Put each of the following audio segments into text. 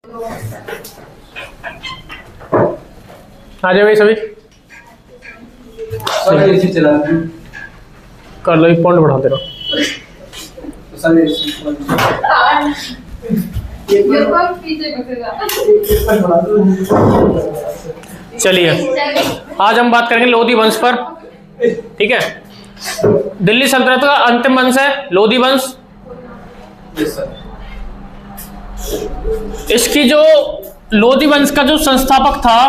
आ जाओ भाई सभी, कर लो, एक पॉइंट बढ़ाते रहो। चलिए आज हम बात करेंगे लोधी वंश पर। ठीक है, दिल्ली सल्तनत का अंतिम वंश है लोधी वंश। इसकी जो लोधी वंश का जो संस्थापक था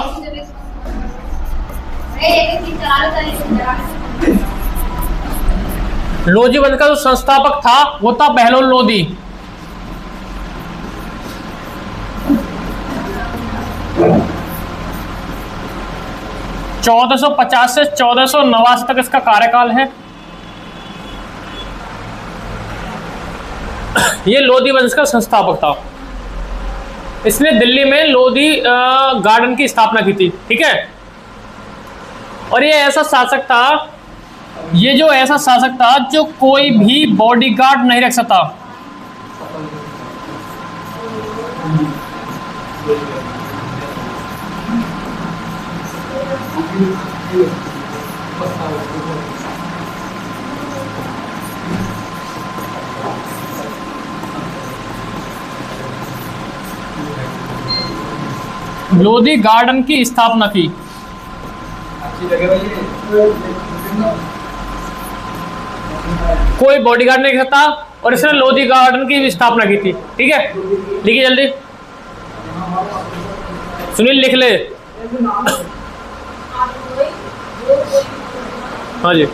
लोधी वंश का जो संस्थापक था वो था बहलोल लोधी। चौदह सौ 50 से 1489 तक इसका कार्यकाल है। ये लोधी वंश का संस्थापक था। इसने दिल्ली में लोधी गार्डन की स्थापना की थी। ठीक है, और ये ऐसा शासक था, ये जो ऐसा शासक था जो कोई भी बॉडीगार्ड नहीं रख सकता। लोधी गार्डन की स्थापना की। कोई बॉडीगार्ड नहीं सकता और इसने लोधी गार्डन की भी स्थापना की थी। ठीक है, लिखिए जल्दी, सुनील लिख ले। हाँ जी,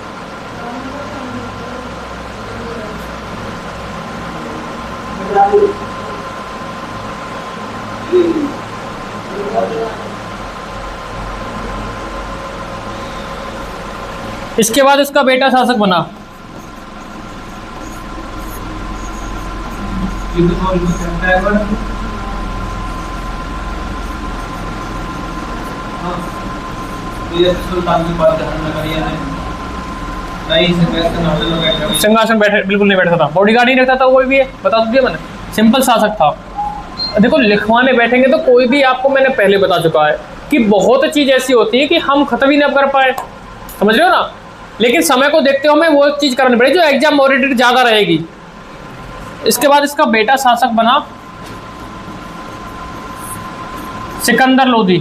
इसके बाद इसका बेटा शासक बना। सिंहासन बैठे बिल्कुल नहीं बैठता था, बॉडीगार्ड नहीं रखता था कोई भी है, बता दिया मैंने, सिंपल शासक था। देखो लिखवाने बैठेंगे तो कोई भी, आपको मैंने पहले बता चुका है कि बहुत चीज ऐसी होती है कि हम खत्म ही नहीं कर पाए, समझ रहे हो ना, लेकिन समय को देखते हुए हमें वो चीज करनी पड़ेगी जो एग्जाम ओरिएंटेड ज्यादा रहेगी। इसके बाद इसका बेटा शासक बना सिकंदर लोधी।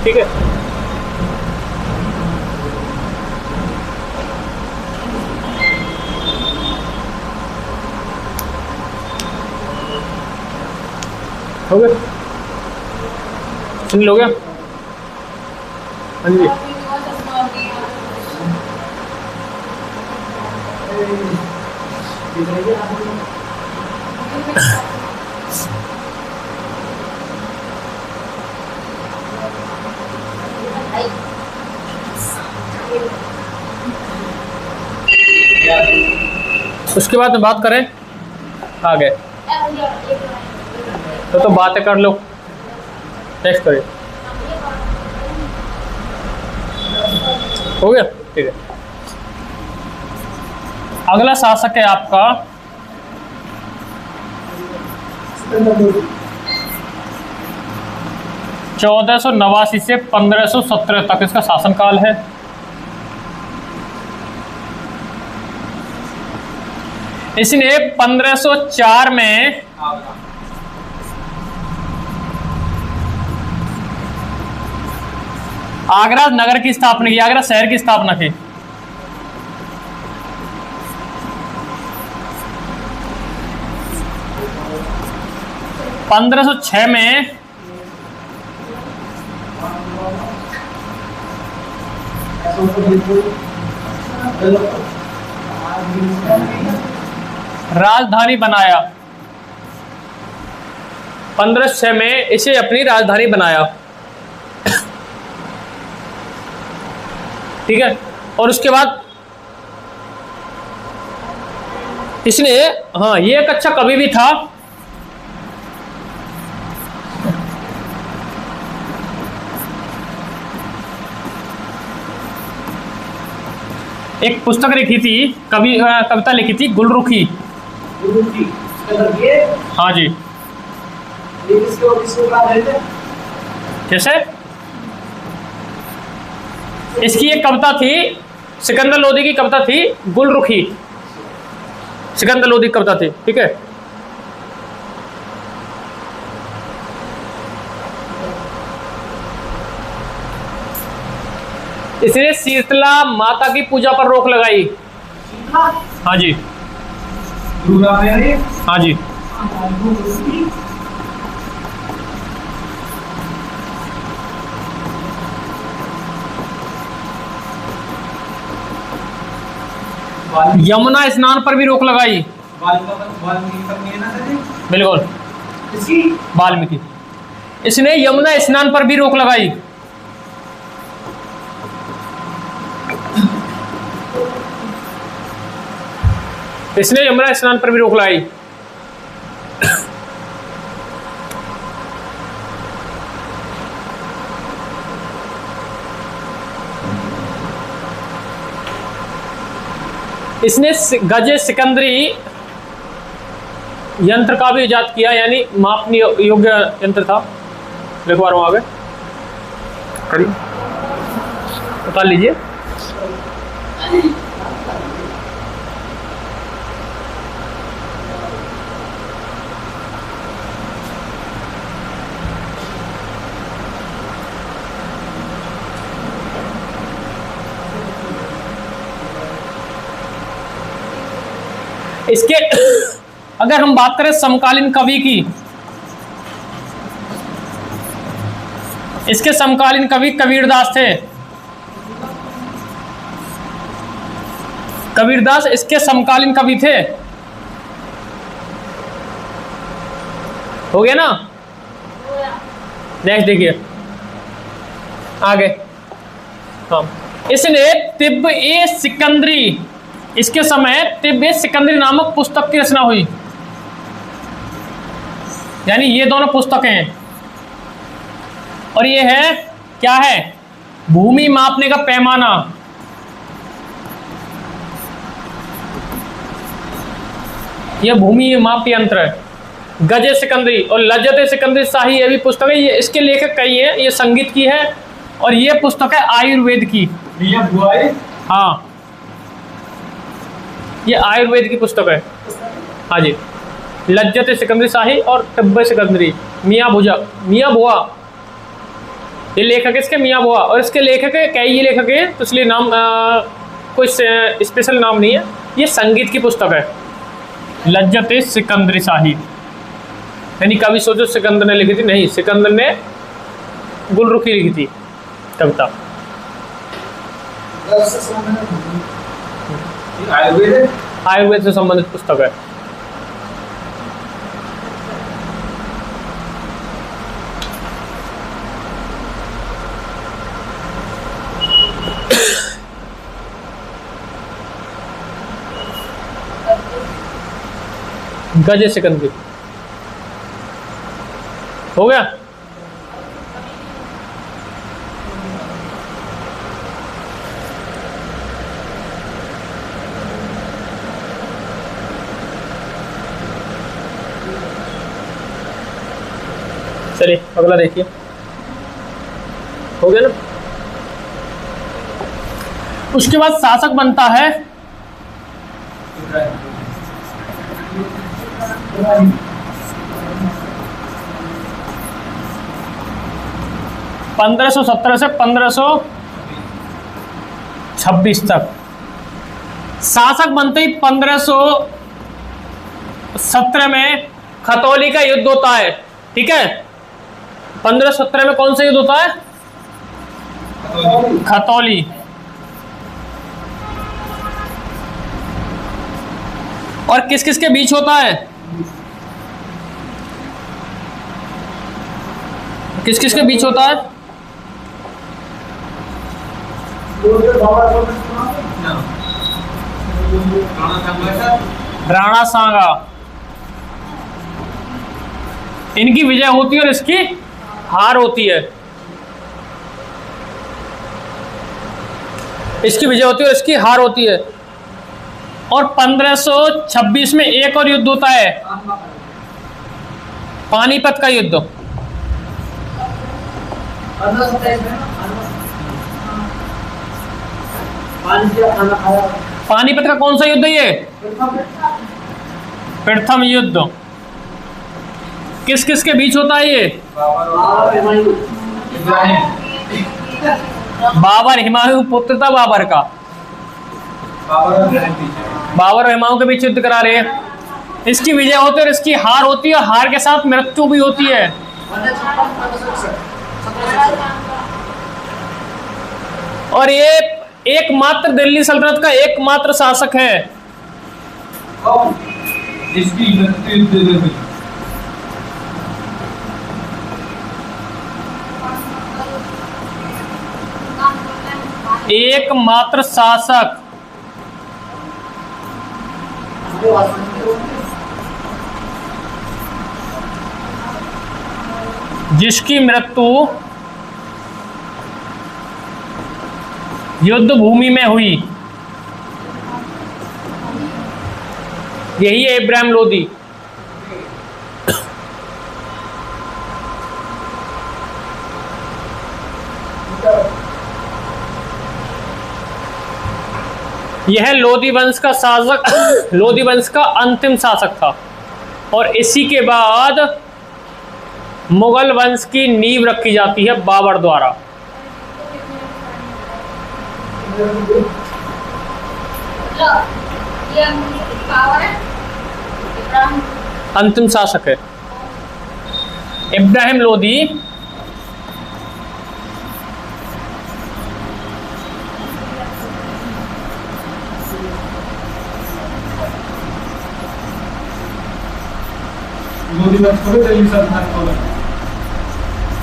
ठीक है, हो गया, सुन लो गया। हाँ जी, उसके बाद में बात करें आ गए तो बातें कर लो। नेक्स्ट करिए, हो गया। ठीक है, अगला शासक है आपका 1489 से 1517 तक इसका शासनकाल है। इसने 1504 में आगरा नगर की स्थापना की, आगरा शहर की स्थापना की। पंद्रह सौ 6 में राजधानी बनाया। 1506 में इसे अपनी राजधानी बनाया। ठीक है, और उसके बाद इसने, हाँ ये एक अच्छा कवि भी था। एक पुस्तक लिखी थी, कविता लिखी थी गुलरुखी। हाँ जी। कैसे? इसकी एक कविता थी, सिकंदर लोदी की कविता थी गुलरुखी, सिकंदर लोदी की कविता थी, ठीक है। इसने शीतला माता की पूजा पर रोक लगाई। हाँ जी, हाँ जी। यमुना स्नान पर भी रोक लगाई। बिल्कुल, वाल्मीकि। इसने यमुना स्नान पर भी रोक लगाई। इसने यमुना स्नान पर भी रोक लगाई। इसने गजे सिकंदरी यंत्र का भी इजाद किया, यानी मापने योग्य यंत्र था। लिखवा रहा हूं आगे, करिए, उतार लीजिए। इसके अगर हम बात करें समकालीन कवि की, इसके समकालीन कवि कबीरदास थे। कबीरदास इसके समकालीन कवि थे। हो गया ना? नेक्स्ट देखिए आगे। हाँ, इसने तिब्ब ए सिकंदरी, इसके समय तिब्ब ए सिकंदरी नामक पुस्तक की रचना हुई। यानी ये दोनों पुस्तकें हैं, और ये है क्या है? भूमि मापने का पैमाना। यह भूमि माप यंत्र है। गजे सिकंदरी और लज्जत सिकंदरी शाही, ये भी पुस्तक है। ये इसके लेखक कई हैं। ये संगीत की है, और ये पुस्तक है आयुर्वेद की। हाँ, ये आयुर्वेद की पुस्तक है। हाँ जी, लज्जत सिकंदरी शाही और तिब्ब सिकंदरी, मियाँ बुआ, ये लेखक इसके मियाँ बुआ। और इसके लेखक कई लेखक हैं, तो इसलिए नाम कोई स्पेशल नाम नहीं है। ये संगीत की पुस्तक है, लज्जत सिकंदरी शाही। यानी कभी सोचो सिकंदर ने लिखी थी, नहीं, सिकंदर ने गुलरुखी लिखी थी कविता। आयुर्वेद से संबंधित पुस्तक है। गजे सिकंदरी हो गया। चलिए अगला देखिए, हो गया ना। उसके बाद शासक बनता है 1517 से 1526 तक। शासक बनते ही 1517 में खतौली का युद्ध होता है, ठीक है। 1517 में कौन सा युद्ध होता है? खतौली। और किस किस के बीच होता है? किस किस के बीच होता है? राणा सांगा, इनकी विजय होती है और इसकी हार होती है। इसकी विजय होती है और इसकी हार होती है। और 1526 में एक और युद्ध होता है, पानीपत का युद्ध। पानीपत का कौन सा युद्ध है ये? प्रथम युद्ध। किस किस के बीच होता है ये? बाबर हुमायूं पुत्र था बाबर का। बाबर और हुमायूं के बीच युद्ध करा रहे हैं। इसकी विजय होती है और इसकी हार होती है, और हार के साथ मृत्यु भी होती है। और ये एकमात्र दिल्ली सल्तनत का एकमात्र शासक है इसकी मृत्यु। एकमात्र शासक जिसकी मृत्यु युद्ध भूमि में हुई, यही है इब्राहिम लोदी। यह लोदी वंश का शासक, लोदी वंश का अंतिम शासक था। और इसी के बाद मुगल वंश की नींव रखी जाती है बाबर द्वारा। अंतिम शासक है इब्राहिम लोदी।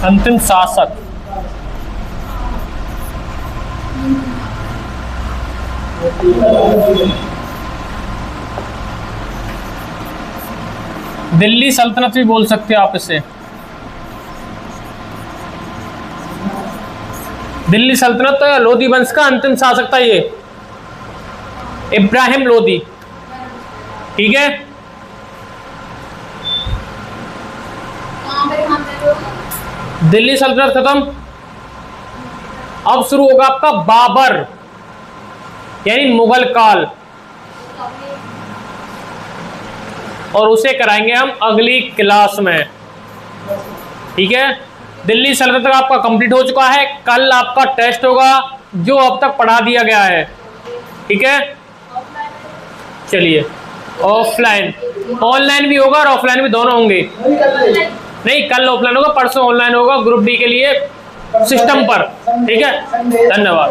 अंतिम शासक दिल्ली सल्तनत भी बोल सकते हैं आप इसे। दिल्ली सल्तनत लोदी वंश का अंतिम शासक था ये इब्राहिम लोदी। ठीक है, दिल्ली सल्तनत खत्म। अब शुरू होगा आपका बाबर यानी मुगल काल, और उसे कराएंगे हम अगली क्लास में। ठीक है, दिल्ली सल्तनत आपका कंप्लीट हो चुका है। कल आपका टेस्ट होगा जो अब तक पढ़ा दिया गया है। ठीक है, चलिए ऑफलाइन, ऑनलाइन भी होगा और ऑफलाइन भी दोनों होंगे। नहीं, कल ऑफलाइन होगा, परसों ऑनलाइन होगा ग्रुप डी के लिए सिस्टम पर। ठीक है, धन्यवाद।